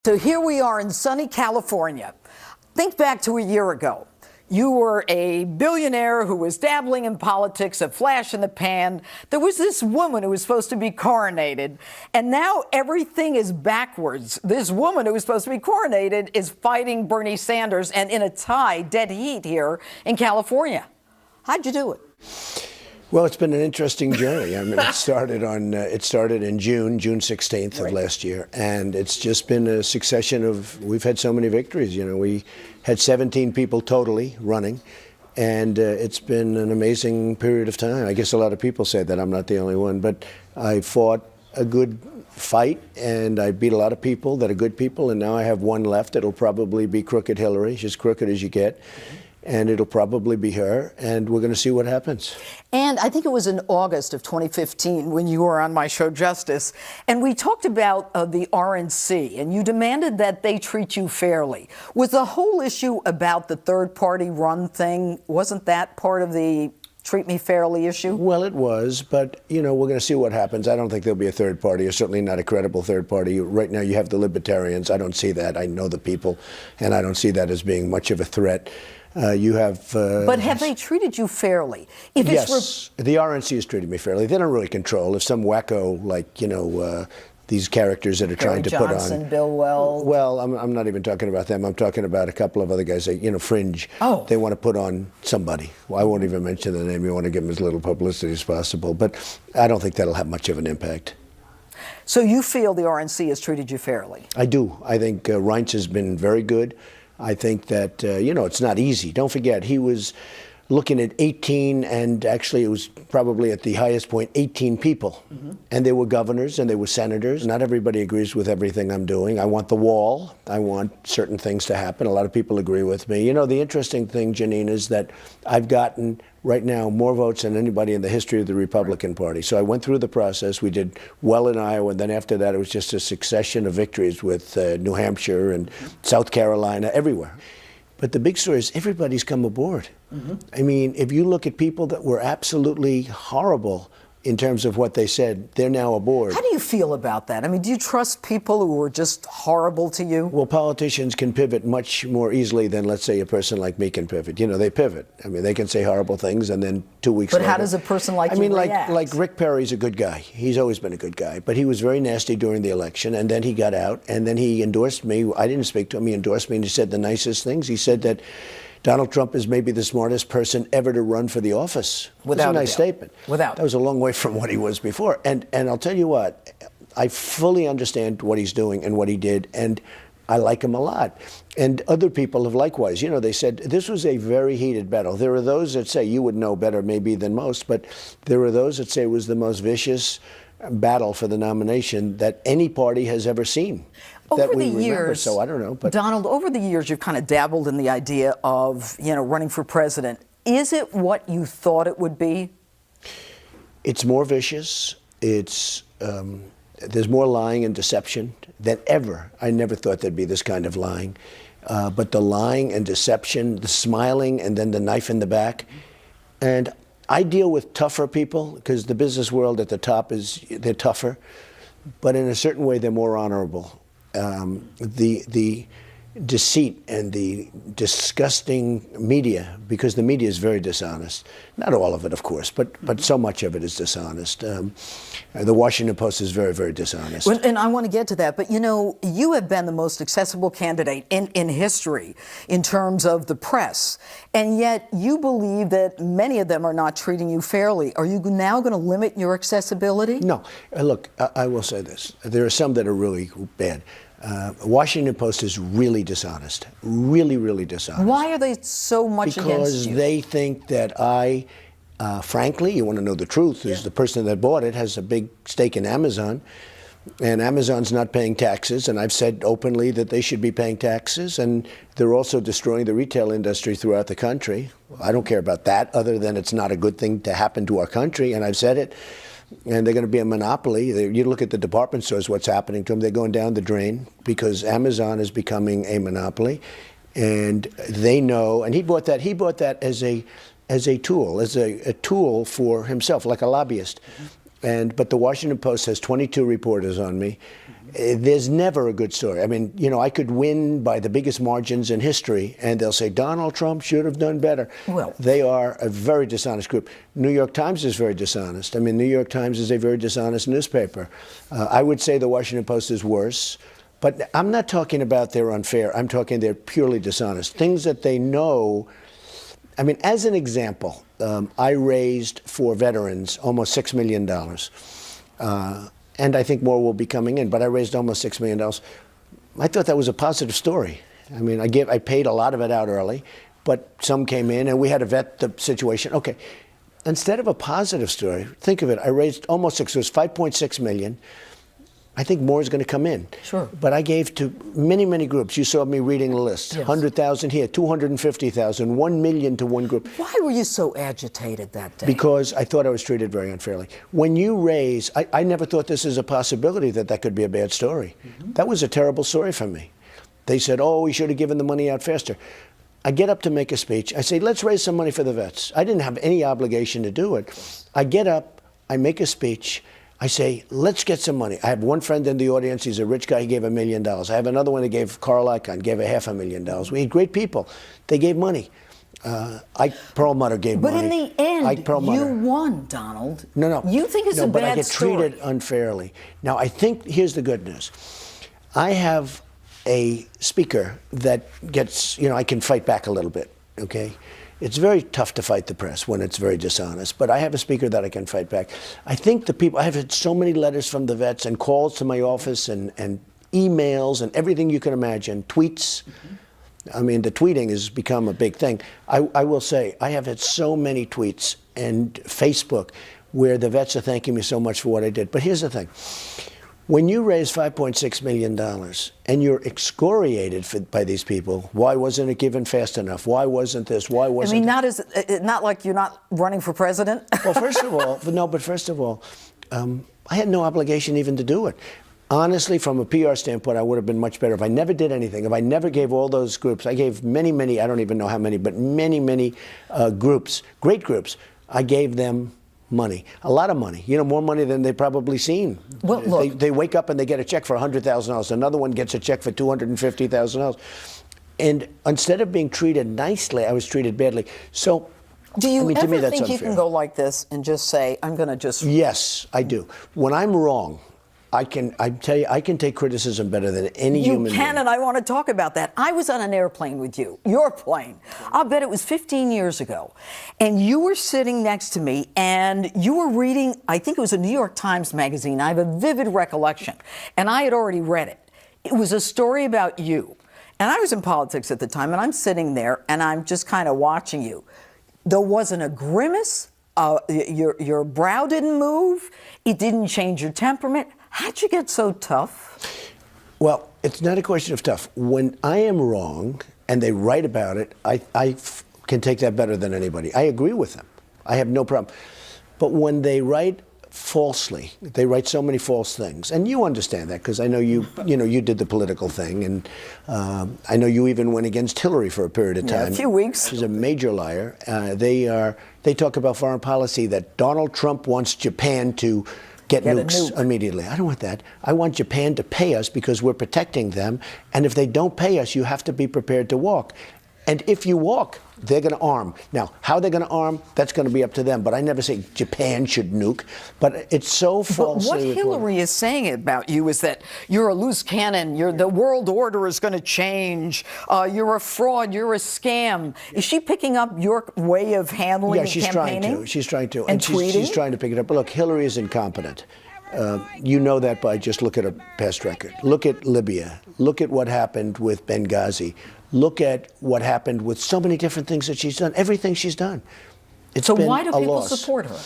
So here we are in sunny California. Think back to a year ago. You were a billionaire who was dabbling in politics, a flash in the pan. There was this woman who was supposed to be coronated, and now everything is backwards. This woman who was supposed to be coronated is fighting Bernie Sanders and in a tie, dead heat here in California. How'd you do it? Well, it's been an interesting journey. I mean, it started in June 16th of last year, and it's just been a succession of, we've had so many victories. You know, we had 17 people totally running, and it's been an amazing period of time. I guess a lot of people say that. I'm not the only one, but I fought a good fight, and I beat a lot of people that are good people, and now I have one left. It'll probably be Crooked Hillary. She's crooked as you get. And it'll probably be her, and we're going to see what happens. And I think it was in August of 2015 when you were on my show, Justice, and we talked about the RNC, and you demanded that they treat you fairly. Was the whole issue about the third-party run thing, wasn't that part of the treat me fairly issue? Well, it was, but, you know, we're going to see what happens. I don't think there'll be a third party, or certainly not a credible third party. Right now you have the Libertarians. I don't see that. I know the people, and I don't see that as being much of a threat. You have... but have they treated you fairly? Yes, the RNC has treated me fairly. They don't really control. If some wacko, like, you know, these characters that are trying to put on... Bill Weld. Well, I'm not even talking about them. I'm talking about a couple of other guys, that, you know, fringe. Oh. They want to put on somebody. Well, I won't even mention the name. You want to give them as little publicity as possible. But I don't think that'll have much of an impact. So you feel the RNC has treated you fairly? I do. I think Reince has been very good. I think that, you know, it's not easy. Don't forget, he was looking at 18, and actually it was probably at the highest point, 18 people. Mm-hmm. And they were governors and they were senators. Not everybody agrees with everything I'm doing. I want the wall. I want certain things to happen. A lot of people agree with me. You know, the interesting thing, Jeanine, is that I've gotten right now more votes than anybody in the history of the Republican Party. So I went through the process. We did well in Iowa, and then after that it was just a succession of victories with New Hampshire and South Carolina, everywhere. But the big story is everybody's come aboard. Mm-hmm. I mean, if you look at people that were absolutely horrible in terms of what they said, they're now aboard. How do you feel about that? I mean, do you trust people who were just horrible to you? Well, politicians can pivot much more easily than, let's say, a person like me can pivot. You know, they pivot. I mean, they can say horrible things, and then 2 weeks later... But how does a person like you react? like Rick Perry's a good guy. He's always been a good guy. But he was very nasty during the election, and then he got out, and then he endorsed me. I didn't speak to him. He endorsed me, and he said the nicest things. He said that Donald Trump is maybe the smartest person ever to run for the office. Without That's a nice statement. Without. That was a long way from what he was before. And I'll tell you what, I fully understand what he's doing and what he did, and I like him a lot. And other people have likewise. You know, they said this was a very heated battle. There are those that say, you would know better maybe than most, but there are those that say it was the most vicious battle for the nomination that any party has ever seen. Over the years, so I don't know. But Donald, over the years, you've kind of dabbled in the idea of, you know, running for president. Is it what you thought it would be? It's more vicious. It's there's more lying and deception than ever. I never thought there'd be this kind of lying. But the lying and deception, the smiling, and then the knife in the back. And I deal with tougher people because the business world at the top they're tougher, but in a certain way they're more honorable. The deceit and the disgusting media, because the media is very dishonest. Not all of it, of course, but so much of it is dishonest. The Washington Post is very, very dishonest. Well, and I want to get to that, but you know, you have been the most accessible candidate in history in terms of the press, and yet you believe that many of them are not treating you fairly. Are you now going to limit your accessibility? No. Look, I will say this. There are some that are really bad. Washington Post is really dishonest, really, really dishonest. Why are they so much against you? Because they think that I, frankly, you want to know the truth, is the person that bought it has a big stake in Amazon, and Amazon's not paying taxes, and I've said openly that they should be paying taxes, and they're also destroying the retail industry throughout the country. I don't care about that, other than it's not a good thing to happen to our country, and I've said it. And they're going to be a monopoly. You look at the department stores, what's happening to them. They're going down the drain because Amazon is becoming a monopoly. And they know, and he bought that as a tool for himself, like a lobbyist. But the Washington Post has 22 reporters on me. There's never a good story. I mean, I could win by the biggest margins in history, and they'll say Donald Trump should have done better. Well, they are a very dishonest group. New York Times is very dishonest. I mean, New York Times is a very dishonest newspaper. I would say the Washington Post is worse. But I'm not talking about they're unfair. I'm talking they're purely dishonest. Things that they know. I mean, as an example, I raised for veterans almost $6 million. And I think more will be coming in, but I raised almost $6 million. I thought that was a positive story. I mean, I paid a lot of it out early, but some came in and we had to vet the situation. Okay, instead of a positive story, think of it, I raised almost it was 5.6 million. I think more is going to come in. Sure. But I gave to many, many groups. You saw me reading the list. Yes. 100,000 here, 250,000, 1 million to one group. Why were you so agitated that day? Because I thought I was treated very unfairly. When you raise, I never thought this is a possibility that could be a bad story. Mm-hmm. That was a terrible story for me. They said, oh, we should have given the money out faster. I get up to make a speech. I say, let's raise some money for the vets. I didn't have any obligation to do it. I get up, I make a speech. I say, let's get some money. I have one friend in the audience. He's a rich guy. He gave $1 million. I have another one that gave, Carl Icahn, gave $500,000. We had great people. They gave money. Ike Perlmutter gave money. But in the end, Ike Perlmutter. you won, Donald. No. You think it's a but bad I get story. treated unfairly. Now, I think, here's the good news. I have a speaker that gets, I can fight back a little bit, okay? It's very tough to fight the press when it's very dishonest, but I have a speaker that I can fight back. I think the people, I have had so many letters from the vets and calls to my office and emails and everything you can imagine, tweets. Mm-hmm. I mean, the tweeting has become a big thing. I will say, I have had so many tweets and Facebook where the vets are thanking me so much for what I did. But here's the thing. When you raise $5.6 million and you're excoriated by these people, why wasn't it given fast enough? Why wasn't this? Why wasn't not like you're not running for president? Well, first of all, I had no obligation even to do it. Honestly, from a PR standpoint, I would have been much better if I never did anything. If I never gave all those groups, I gave many, I don't even know how many, but many groups, great groups, I gave them money, a lot of money, more money than they've probably seen. Well, look, they wake up and they get a check for $100,000. Another one gets a check for $250,000. And instead of being treated nicely, I was treated badly. So, do you to me, ever that's think you unfair. can go like this and just say, I'm going to just... Yes, I do. When I'm wrong, I tell you, I can take criticism better than any human being. You can, and I want to talk about that. I was on an airplane with you, your plane. I'll bet it was 15 years ago. And you were sitting next to me, and you were reading, I think it was a New York Times magazine. I have a vivid recollection, and I had already read it. It was a story about you. And I was in politics at the time, and I'm sitting there, and I'm just kind of watching you. There wasn't a grimace. Your brow didn't move. It didn't change your temperament. How'd you get so tough? Well, it's not a question of tough. When I am wrong and they write about it, I can take that better than anybody. I agree with them. I have no problem. But when they write falsely, they write so many false things, and you understand that because I know you did the political thing, and I know you even went against Hillary for a period of time. Yeah, a few weeks. She's a major liar. They talk about foreign policy that Donald Trump wants Japan to get nukes immediately. I don't want that. I want Japan to pay us because we're protecting them. And if they don't pay us, you have to be prepared to walk. And if you walk, they're going to arm. Now, how they're going to arm, that's going to be up to them. But I never say Japan should nuke. But it's so falsely But what Hillary is saying about you is that you're a loose cannon. The world order is going to change. You're a fraud. You're a scam. Is she picking up your way of handling campaigning? She's trying to. And tweeting? She's trying to pick it up. But look, Hillary is incompetent. You know that by just look at her past record. Look at Libya. Look at what happened with Benghazi. Look at what happened with so many different things that she's done. Everything she's done. So why do people support her?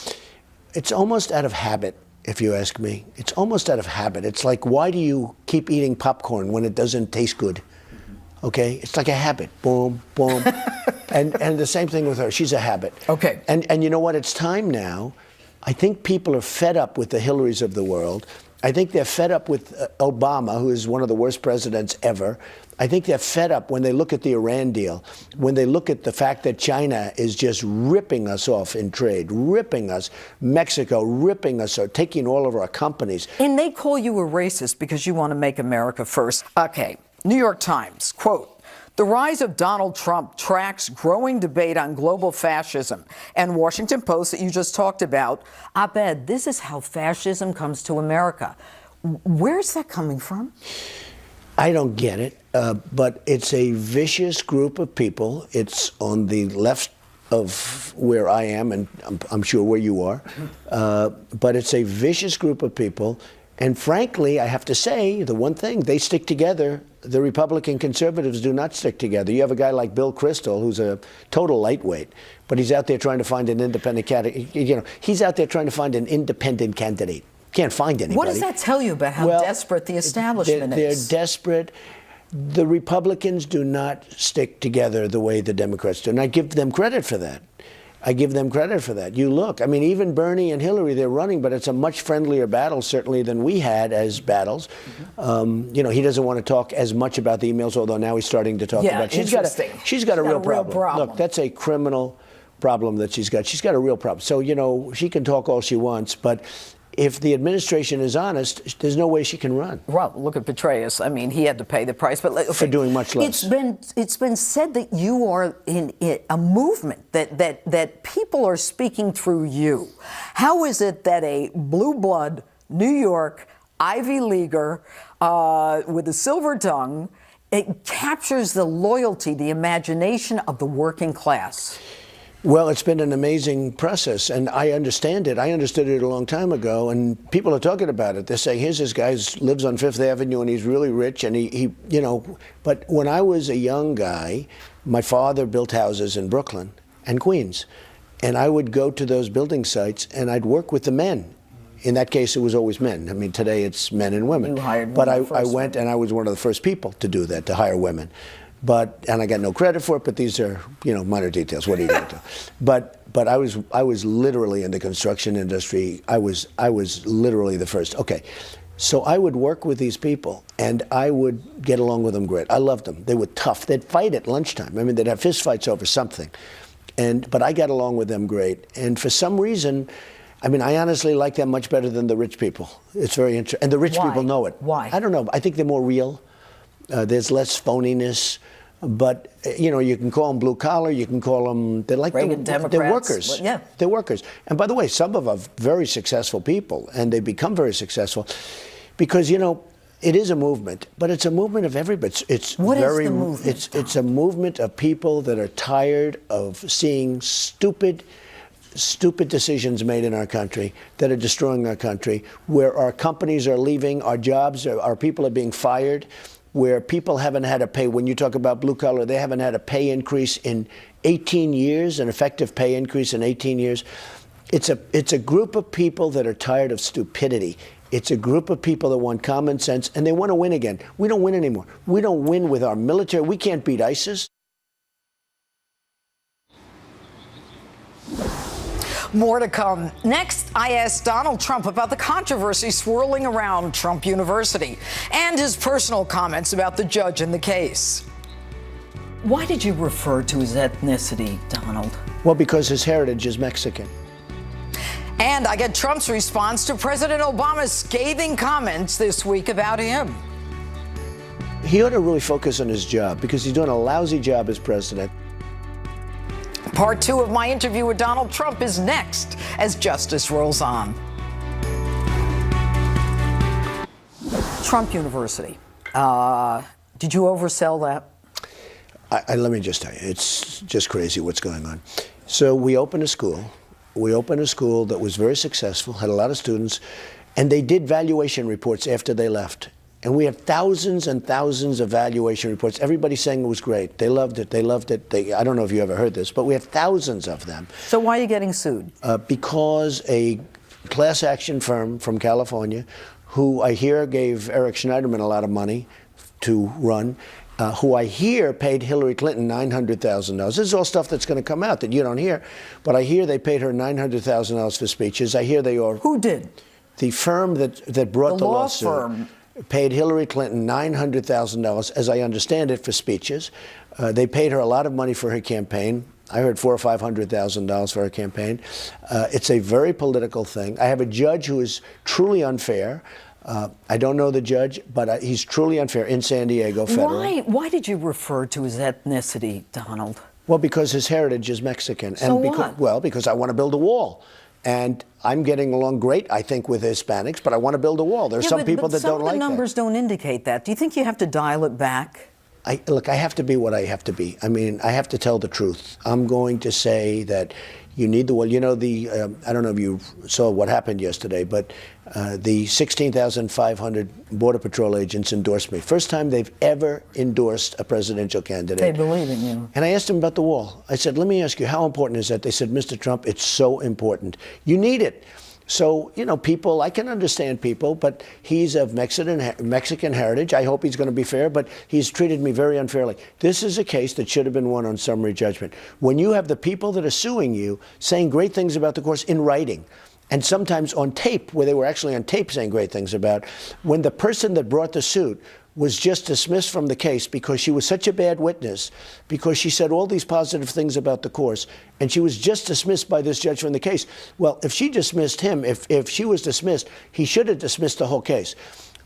It's almost out of habit, if you ask me. It's almost out of habit. It's like, why do you keep eating popcorn when it doesn't taste good? Okay? It's like a habit. Boom, boom. and the same thing with her. She's a habit. Okay. And you know what? It's time now. I think people are fed up with the Hillarys of the world. I think they're fed up with Obama, who is one of the worst presidents ever. I think they're fed up when they look at the Iran deal, when they look at the fact that China is just ripping us off in trade, ripping us, Mexico ripping us, or taking all of our companies. And they call you a racist because you want to make America first. Okay, New York Times, quote, "The rise of Donald Trump tracks growing debate on global fascism." And Washington Post, that you just talked about, op-ed, "This is how fascism comes to America." Where's that coming from? I don't get it, but it's a vicious group of people. It's on the left of where I am, and I'm sure where you are. But it's a vicious group of people. And frankly, I have to say, the one thing, they stick together. The Republican conservatives do not stick together. You have a guy like Bill Kristol, who's a total lightweight, but he's out there trying to find an independent candidate. You know, he's out there trying to find an independent candidate. Can't find anybody. What does that tell you about how desperate the establishment is? They're desperate. The Republicans do not stick together the way the Democrats do, and I give them credit for that. I give them credit for that. You look, I mean, even Bernie and Hillary, they're running, but it's a much friendlier battle, certainly, than we had as battles. You know, he doesn't want to talk as much about the emails, although now he's starting to talk about it. She's got a real problem. Look, that's a criminal problem that she's got. She's got a real problem. So, you know, she can talk all she wants, but if the administration is honest, there's no way she can run. Well, look at Petraeus. I mean, he had to pay the price, but okay, for doing much less. It's been said that you are in a movement that people are speaking through you. How is it that a blue blood New York Ivy Leaguer with a silver tongue, it captures the loyalty, the imagination of the working class? Well, it's been an amazing process, and I understand it. I understood it a long time ago, and people are talking about it. They're saying, here's this guy who lives on Fifth Avenue, and he's really rich, and he you know. But when I was a young guy, my father built houses in Brooklyn and Queens, and I would go to those building sites, and I'd work with the men. In that case, it was always men. I mean, today it's men and women. You hired but I went, and I was one of the first people to do that, to hire women. And I got no credit for it, but these are, you know, minor details. What are you going to do? But I was literally in the construction industry. I was literally the first. Okay. So I would work with these people, and I would get along with them great. I loved them. They were tough. They'd fight at lunchtime. I mean, they'd have fist fights over something. But I got along with them great. And for some reason, I mean, I honestly like them much better than the rich people. It's very interesting. And the rich people know it. Why? I don't know. I think they're more real. There's less phoniness. But, you know, you can call them blue collar, you can call them, they're like they're workers. Well, yeah. They're workers. And by the way, some of them are very successful people, and they become very successful because, you know, it is a movement, but it's a movement of everybody. What is the movement? It's a movement of people that are tired of seeing stupid decisions made in our country that are destroying our country, where our companies are leaving, our jobs, our people are being fired, where people haven't had a pay. When you talk about blue collar, they haven't had a pay increase in 18 years, an effective pay increase in 18 years. It's a group of people that are tired of stupidity. It's a group of people that want common sense, and they want to win again. We don't win anymore. We don't win with our military. We can't beat ISIS. More to come. Next, I asked Donald Trump about the controversy swirling around Trump University and his personal comments about the judge in the case. Why did you refer to his ethnicity, Donald? Well, because his heritage is Mexican. And I get Trump's response to President Obama's scathing comments this week about him. He ought to really focus on his job because he's doing a lousy job as president. Part 2 of my interview with Donald Trump is next as justice rolls on. Trump University. Did you oversell that? Let me just tell you, it's just crazy what's going on. So we opened a school. We opened a school that was very successful, had a lot of students, and they did valuation reports after they left. And we had thousands and thousands of valuation reports. Everybody saying it was great. They loved it. They loved it. I don't know if you ever heard this, but we had thousands of them. So why are you getting sued? Because a class action firm from California, who I hear gave Eric Schneiderman a lot of money to run, who I hear paid Hillary Clinton $900,000. This is all stuff that's going to come out that you don't hear, but I hear they paid her $900,000 for speeches. I hear they are. Who did? The firm that brought the law lawsuit firm paid Hillary Clinton $900,000, as I understand it, for speeches. They paid her a lot of money for her campaign. I heard $400,000 or $500,000 for her campaign. It's a very political thing. I have a judge who is truly unfair. I don't know the judge, but he's truly unfair in San Diego federal. Why did you refer to his ethnicity, Donald? Well, because his heritage is Mexican. So and what? Well, because I want to build a wall. And I'm getting along great, I think, with Hispanics, but I want to build a wall. There's some people that don't like that. Some of the numbers don't indicate that. Do you think you have to dial it back? Look, I have to be what I have to be. I mean, I have to tell the truth. I'm going to say that you need the wall. You know, I don't know if you saw what happened yesterday, but the 16,500 Border Patrol agents endorsed me. First time they've ever endorsed a presidential candidate. They believe in you. And I asked them about the wall. I said, let me ask you, how important is that? They said, Mr. Trump, it's so important. You need it. So, you know, people, I can understand people, but he's of Mexican heritage. I hope he's going to be fair, but he's treated me very unfairly. This is a case that should have been won on summary judgment. When you have the people that are suing you saying great things about the course in writing, and sometimes on tape, where they were actually on tape saying great things about, when the person that brought the suit was just dismissed from the case because she was such a bad witness, because she said all these positive things about the course, and she was just dismissed by this judge from the case. Well, if she dismissed him, if she was dismissed, he should have dismissed the whole case.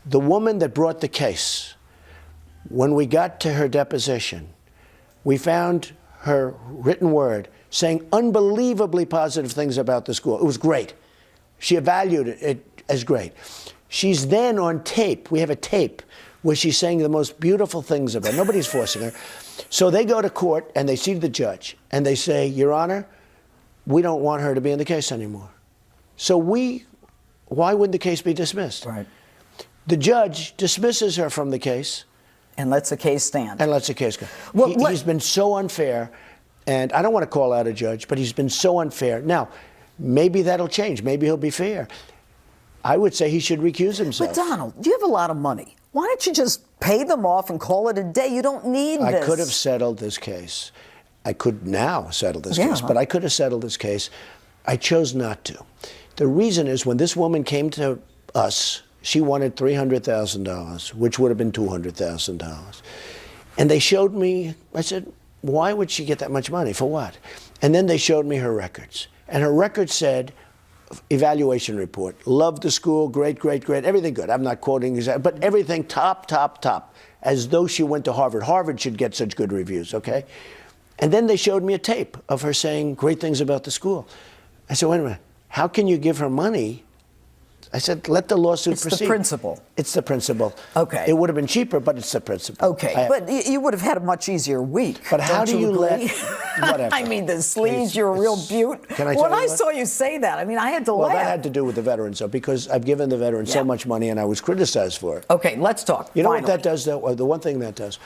The woman that brought the case, when we got to her deposition, we found her written word saying unbelievably positive things about the school. It was great. She evaluated it as great. She's then on tape. We have a tape where she's saying the most beautiful things about it. Nobody's forcing her. So they go to court and they see the judge and they say, Your Honor, we don't want her to be in the case anymore. So why wouldn't the case be dismissed? Right. The judge dismisses her from the case. And lets the case stand. And lets the case go. Well, he's been so unfair, and I don't want to call out a judge, but he's been so unfair. Now, maybe that'll change. Maybe he'll be fair. I would say he should recuse himself. But Donald, you have a lot of money. Why don't you just pay them off and call it a day? You don't need this. I could have settled this case. I could now settle this case, but I could have settled this case. I chose not to. The reason is when this woman came to us, she wanted $300,000, which would have been $200,000. And they showed me, I said, why would she get that much money? For what? And then they showed me her records. And her records said, evaluation report, loved the school, great, great, great, everything good. I'm not quoting exactly, but everything top, top, top, as though she went to Harvard. Harvard should get such good reviews, okay? And then they showed me a tape of her saying great things about the school. I said, wait a minute, how can you give her money? I said, let the lawsuit proceed. It's the principle. It's the principle. Okay. It would have been cheaper, but it's the principle. Okay, but you would have had a much easier week. But how do you let, whatever. I mean, the sleeves, you're a real beaut. Can I tell when you I what? saw you say that, I mean, I had to laugh. Well, that had to do with the veterans, though, because I've given the veterans so much money and I was criticized for it. Okay, let's talk. You know what that does, though? The one thing that does?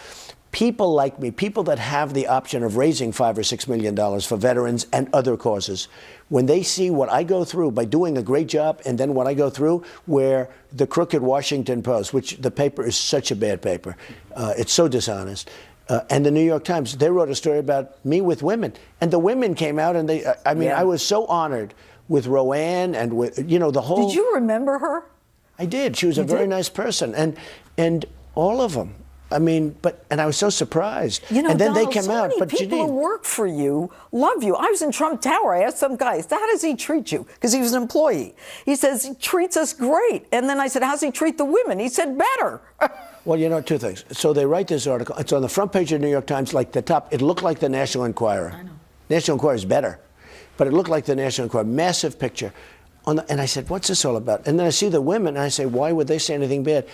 People like me, people that have the option of raising $5 or $6 million for veterans and other causes, when they see what I go through by doing a great job, and then what I go through where the crooked Washington Post, which the paper is such a bad paper, it's so dishonest, and the New York Times, they wrote a story about me with women. And the women came out and they, I was so honored with Roanne and with, you know, the whole. Did you remember her? I did. She was a very nice person. And all of them. I mean, and I was so surprised. You know, and then Donald, they came out. But people Jeanine, who work for you love you. I was in Trump Tower. I asked some guy, how does he treat you? Because he was an employee. He says, he treats us great. And then I said, how's he treat the women? He said, better. Well, you know, two things. So they write this article. It's on the front page of the New York Times, like the top. It looked like the National Enquirer. I know. National Enquirer is better. But it looked like the National Enquirer. Massive picture. And I said, what's this all about? And then I see the women, and I say, why would they say anything bad?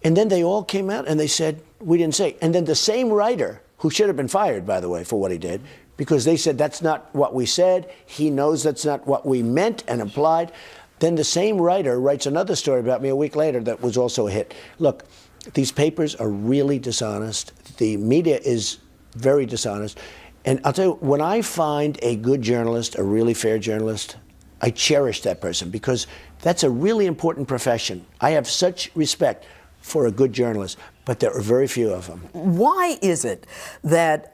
And then they all came out and they said, we didn't say. And then the same writer, who should have been fired, by the way, for what he did, because they said that's not what we said. He knows that's not what we meant and implied. Then the same writer writes another story about me a week later that was also a hit. Look, these papers are really dishonest. The media is very dishonest. And I'll tell you, when I find a good journalist, a really fair journalist, I cherish that person because that's a really important profession. I have such respect for a good journalist. but there are very few of them. Why is it that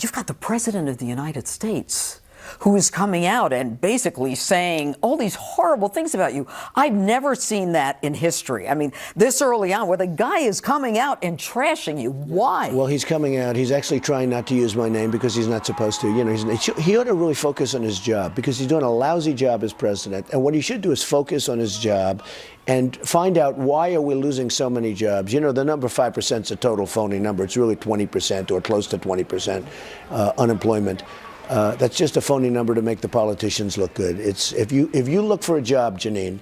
you've got the President of the United States who is coming out and basically saying all these horrible things about you? I've never seen that in history. I mean, this early on, where the guy is coming out and trashing you. Why? Well, he's coming out. He's actually trying not to use my name because he's not supposed to. You know, he ought to really focus on his job because he's doing a lousy job as president. And what he should do is focus on his job and find out why are we losing so many jobs. You know, the number 5% is a total phony number. It's really 20% or close to 20% unemployment. That's just a phony number to make the politicians look good. It's if you look for a job, Jeanine,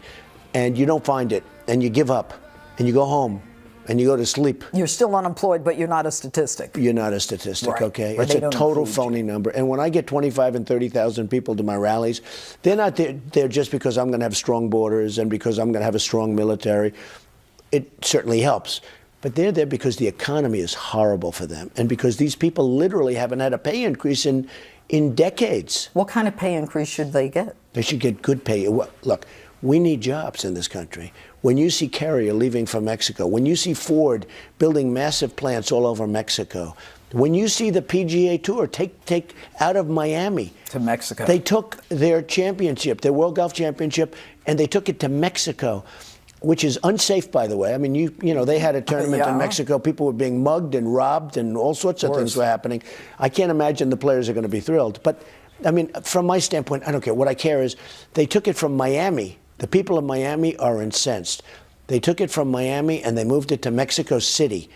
and you don't find it, and you give up, and you go home, and you go to sleep. You're still unemployed, but you're not a statistic. You're not a statistic, right. Okay? Or it's a total phony number. And when I get 25 and 30,000 people to my rallies, they're not there just because I'm going to have strong borders and because I'm going to have a strong military. It certainly helps. But they're there because the economy is horrible for them, and because these people literally haven't had a pay increase in decades. What kind of pay increase should they get? They should get good pay. Look, we need jobs in this country. When you see Carrier leaving for Mexico, when you see Ford building massive plants all over Mexico, when you see the PGA Tour take out of Miami to Mexico, they took their championship, their World Golf Championship, and they took it to Mexico, which is unsafe, by the way. I mean, you know, they had a tournament in Mexico. People were being mugged and robbed, and all sorts of things were happening. I can't imagine the players are going to be thrilled. But, I mean, from my standpoint, I don't care. What I care is they took it from Miami. The people of Miami are incensed. They took it from Miami, and they moved it to Mexico City,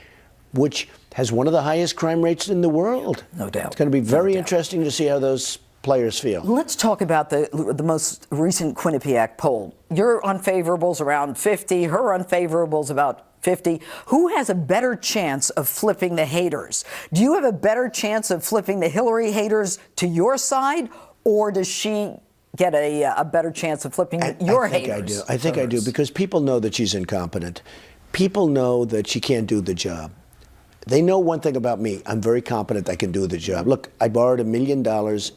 which has one of the highest crime rates in the world. No doubt. It's going to be very interesting to see how those players feel. Let's talk about the most recent Quinnipiac poll. Your unfavorable's around 50, her unfavorable's about 50. Who has a better chance of flipping the haters? Do you have a better chance of flipping the Hillary haters to your side, or does she get a better chance of flipping your haters? I think I do, because people know that she's incompetent. People know that she can't do the job. They know one thing about me. I'm very competent. I can do the job. Look, I borrowed $1 million,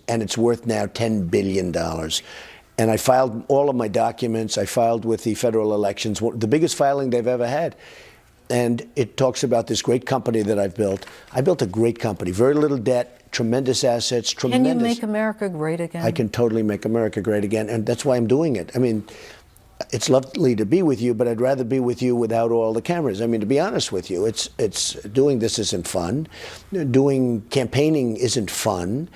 and it's worth now $10 billion. And I filed all of my documents. I filed with the federal elections, the biggest filing they've ever had. And it talks about this great company that I've built. I built a great company, very little debt, tremendous assets, tremendous. Can you make America great again? I can totally make America great again, and that's why I'm doing it. I mean, it's lovely to be with you, but I'd rather be with you without all the cameras. I mean, to be honest with you, it's doing this isn't fun. Doing campaigning isn't fun,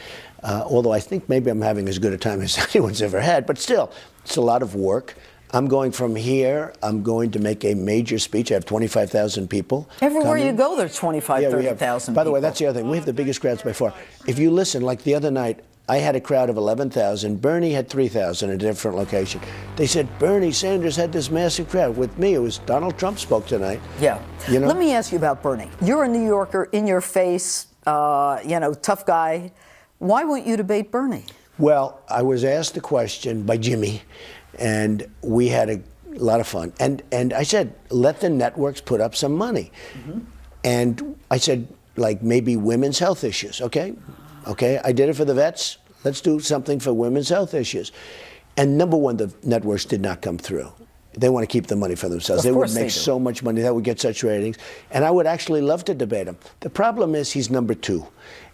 although I think maybe I'm having as good a time as anyone's ever had. But still, it's a lot of work. I'm going from here. I'm going to make a major speech. I have 25,000 people. Everywhere you go, there's 25,000, 30,000 people. By the way, that's the other thing. We have the biggest crowds by far. If you listen, like the other night, I had a crowd of 11,000. Bernie had 3,000 at a different location. They said Bernie Sanders had this massive crowd. With me, it was Donald Trump spoke tonight. Yeah. You know? Let me ask you about Bernie. You're a New Yorker, in your face, tough guy. Why won't you debate Bernie? Well, I was asked the question by Jimmy, and we had a lot of fun. And I said, let the networks put up some money. Mm-hmm. And I said, like, maybe women's health issues, okay? Okay, I did it for the vets. Let's do something for women's health issues. And number one, the networks did not come through. They want to keep the money for themselves. They would make so much money. That would get such ratings. And I would actually love to debate him. The problem is he's number two.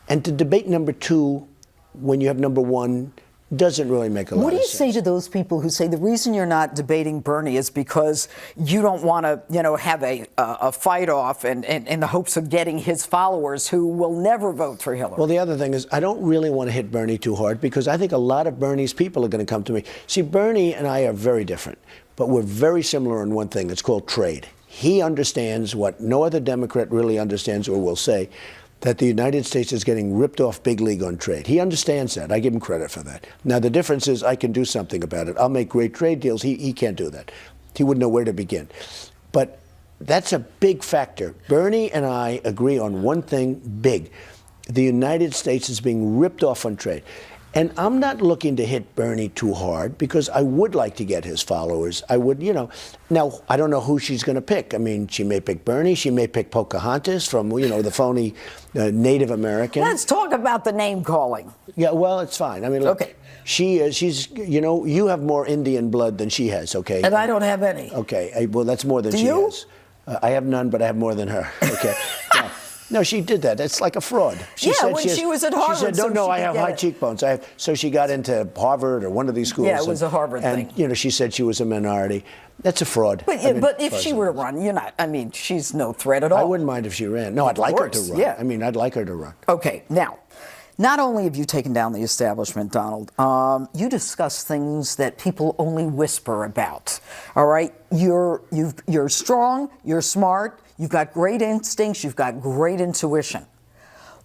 And to debate number two when you have number one doesn't really make a lot of sense. What do you say to those people who say the reason you're not debating Bernie is because you don't want to, have a fight off and in the hopes of getting his followers who will never vote for Hillary? Well, the other thing is I don't really want to hit Bernie too hard because I think a lot of Bernie's people are going to come to me. See, Bernie and I are very different, but we're very similar in one thing. It's called trade. He understands what no other Democrat really understands or will say, that the United States is getting ripped off big league on trade. He understands that. I give him credit for that. Now, the difference is I can do something about it. I'll make great trade deals. He can't do that. He wouldn't know where to begin. But that's a big factor. Bernie and I agree on one thing big. The United States is being ripped off on trade. And I'm not looking to hit Bernie too hard because I would like to get his followers. I would, Now, I don't know who she's going to pick. I mean, she may pick Bernie. She may pick Pocahontas from, the phony Native American. Let's talk about the name calling. Yeah, well, it's fine. I mean, look, okay. She's, you have more Indian blood than she has, okay? And I don't have any. Okay, well, that's more than she you? has. I have none, but I have more than her. Okay. No, she did that. It's like a fraud. She was at Harvard. She said, no, I have high cheekbones. So she got into Harvard or one of these schools. Yeah, it was a Harvard thing. And, she said she was a minority. That's a fraud. But if she were to run, she's no threat at all. I wouldn't mind if she ran. No, I'd like her to run. Yeah. I'd like her to run. Okay, now, not only have you taken down the establishment, Donald, you discuss things that people only whisper about. All right, you're strong, you're smart, you've got great instincts, you've got great intuition.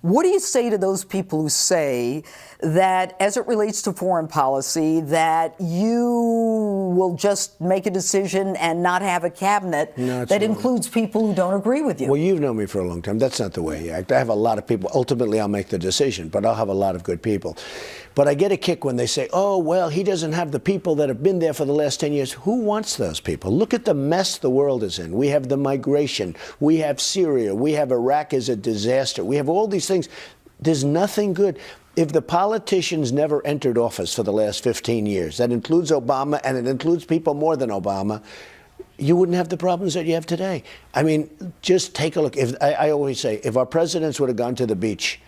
What do you say to those people who say that, as it relates to foreign policy, that you will just make a decision and not have a cabinet that includes people who don't agree with you? Well, you've known me for a long time. That's not the way I act. I have a lot of people. Ultimately, I'll make the decision, but I'll have a lot of good people. But I get a kick when they say, oh, well, he doesn't have the people that have been there for the last 10 years. Who wants those people? Look at the mess the world is in. We have the migration. We have Syria. We have Iraq as a disaster. We have all these things. There's nothing good. If the politicians never entered office for the last 15 years, that includes Obama and it includes people more than Obama, you wouldn't have the problems that you have today. Just take a look. I always say, if our presidents would have gone to the beach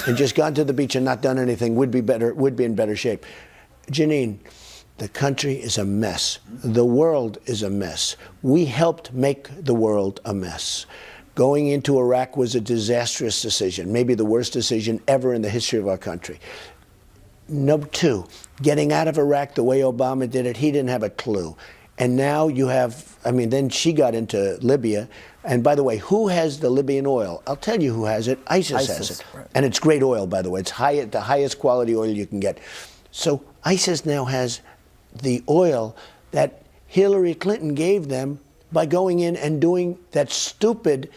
and just gone to the beach and not done anything, we'd be in better shape. Jeanine, the country is a mess. The world is a mess. We helped make the world a mess. Going into Iraq was a disastrous decision, maybe the worst decision ever in the history of our country. Number two, getting out of Iraq the way Obama did it, he didn't have a clue. And now you have, then she got into Libya. And by the way, who has the Libyan oil? I'll tell you who has it. ISIS has it. Right. And it's great oil, by the way. It's the highest quality oil you can get. So ISIS now has the oil that Hillary Clinton gave them by going in and doing that stupid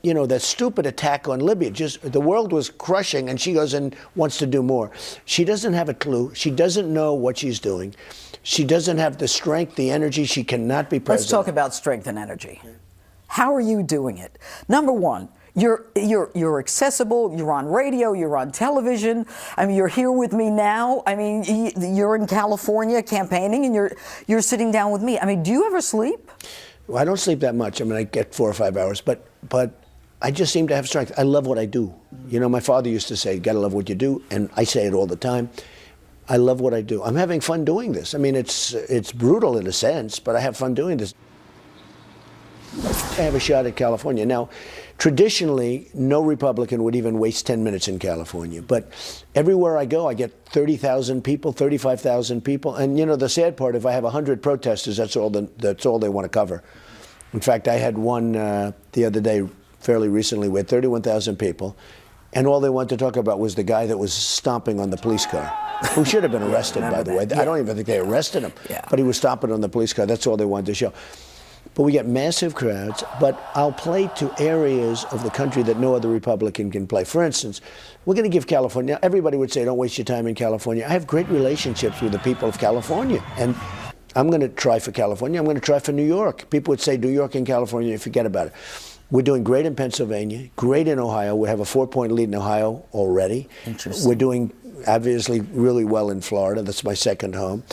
attack on Libya. Just the world was crushing, and she goes and wants to do more. She doesn't have a clue. She doesn't know what she's doing. She doesn't have the strength, the energy. She cannot be president. Let's talk about strength and energy. How are you doing it? Number one, you're accessible. You're on radio. You're on television. You're here with me now. You're in California campaigning, and you're sitting down with me. Do you ever sleep? Well, I don't sleep that much. I get 4 or 5 hours, but I just seem to have strength. I love what I do. My father used to say, you gotta love what you do, and I say it all the time. I love what I do. I'm having fun doing this. It's brutal in a sense, but I have fun doing this. I have a shot at California. Now, traditionally, no Republican would even waste 10 minutes in California. But everywhere I go, I get 30,000 people, 35,000 people. And the sad part, if I have 100 protesters, that's all they want to cover. In fact, I had one the other day, fairly recently, with 31,000 people. And all they wanted to talk about was the guy that was stomping on the police car, who should have been arrested, by the way. Yeah. I don't even think they arrested him. Yeah. But he was stomping on the police car. That's all they wanted to show. But we get massive crowds, but I'll play to areas of the country that no other Republican can play. For instance, we're going to give California, everybody would say, don't waste your time in California. I have great relationships with the people of California, and I'm going to try for California. I'm going to try for New York. People would say New York and California, forget about it. We're doing great in Pennsylvania, great in Ohio. We have a 4-point lead in Ohio already. Interesting. We're doing, obviously, really well in Florida. That's my second home.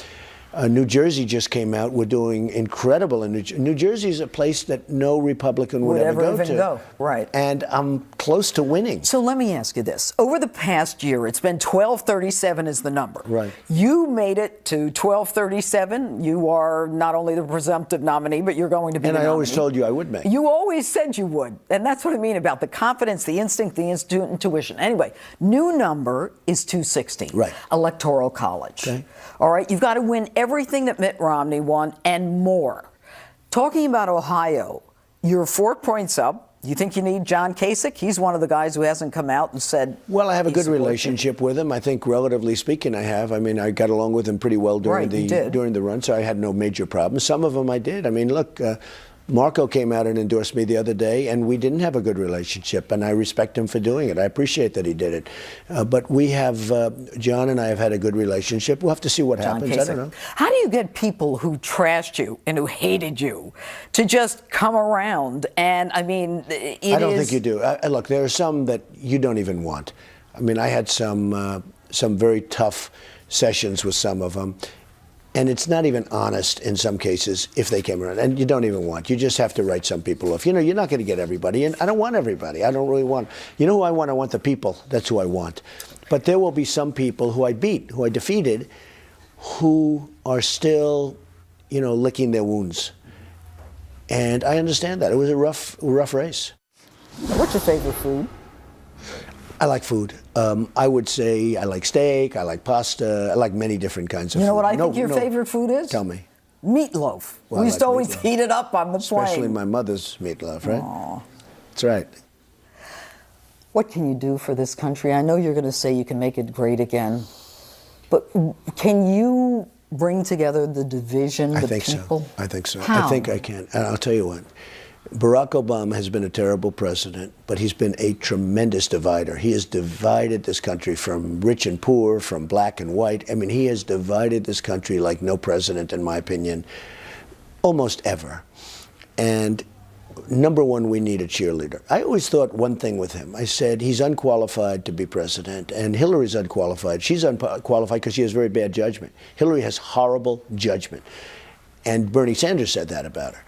New Jersey just came out. We're doing incredible in New Jersey. New Jersey is a place that no Republican would ever go to. Right. And I'm close to winning. So let me ask you this. Over the past year, it's been 1237 is the number. Right. You made it to 1237. You are not only the presumptive nominee, but you're going to be the nominee. And I always told you I would make it. You always said you would. And that's what I mean about the confidence, the instinct, the intuition. Anyway, new number is 260. Right. Electoral College. Okay. All right. You've got to win everything that Mitt Romney won and more. Talking about Ohio, you're 4 points up. You think you need John Kasich? He's one of the guys who hasn't come out and said. Well, I have a good relationship with him. I think, relatively speaking, I have. I got along with him pretty well during the run, so I had no major problems. Some of them I did. Look, Marco came out and endorsed me the other day, and we didn't have a good relationship, and I respect him for doing it. I appreciate that he did it. But we have, John and I have had a good relationship. We'll have to see what happens. I don't know. How do you get people who trashed you and who hated you to just come around? And, I don't think you do. Look, there are some that you don't even want. I had some very tough sessions with some of them. And it's not even honest in some cases if they came around. And you don't even want. You just have to write some people off. You know, you're not going to get everybody. And I don't want everybody. I don't really want. You know who I want? I want the people. That's who I want. But there will be some people who I beat, who I defeated, who are still, you know, licking their wounds. And I understand that. It was a rough race. What's your favorite food? I like food. I would say I like steak, I like pasta, I like many different kinds of food. You know what I think your favorite food is? Tell me. Meatloaf. Well, We used to always meatloaf. heat it up on the plane. Especially my mother's meatloaf, right? Aww. That's right. What can you do for this country? I know you're going to say you can make it great again, but can you bring together the division, I the think people? so. I think so. How? I think I can. And I'll tell you what. Barack Obama has been a terrible president, but he's been a tremendous divider. He has divided this country from rich and poor, from black and white. I mean, he has divided this country like no president, in my opinion, almost ever. And number one, we need a cheerleader. I always thought one thing with him. I said, he's unqualified to be president, and Hillary's unqualified. She's unqualified because she has very bad judgment. Hillary has horrible judgment. And Bernie Sanders said that about her.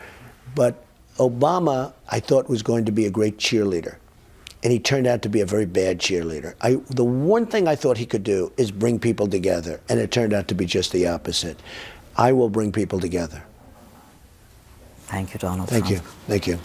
But Obama, I thought, was going to be a great cheerleader, and he turned out to be a very bad cheerleader. The one thing I thought he could do is bring people together, and it turned out to be just the opposite. I will bring people together. Thank you, Donald Thank Trump. you. Thank you.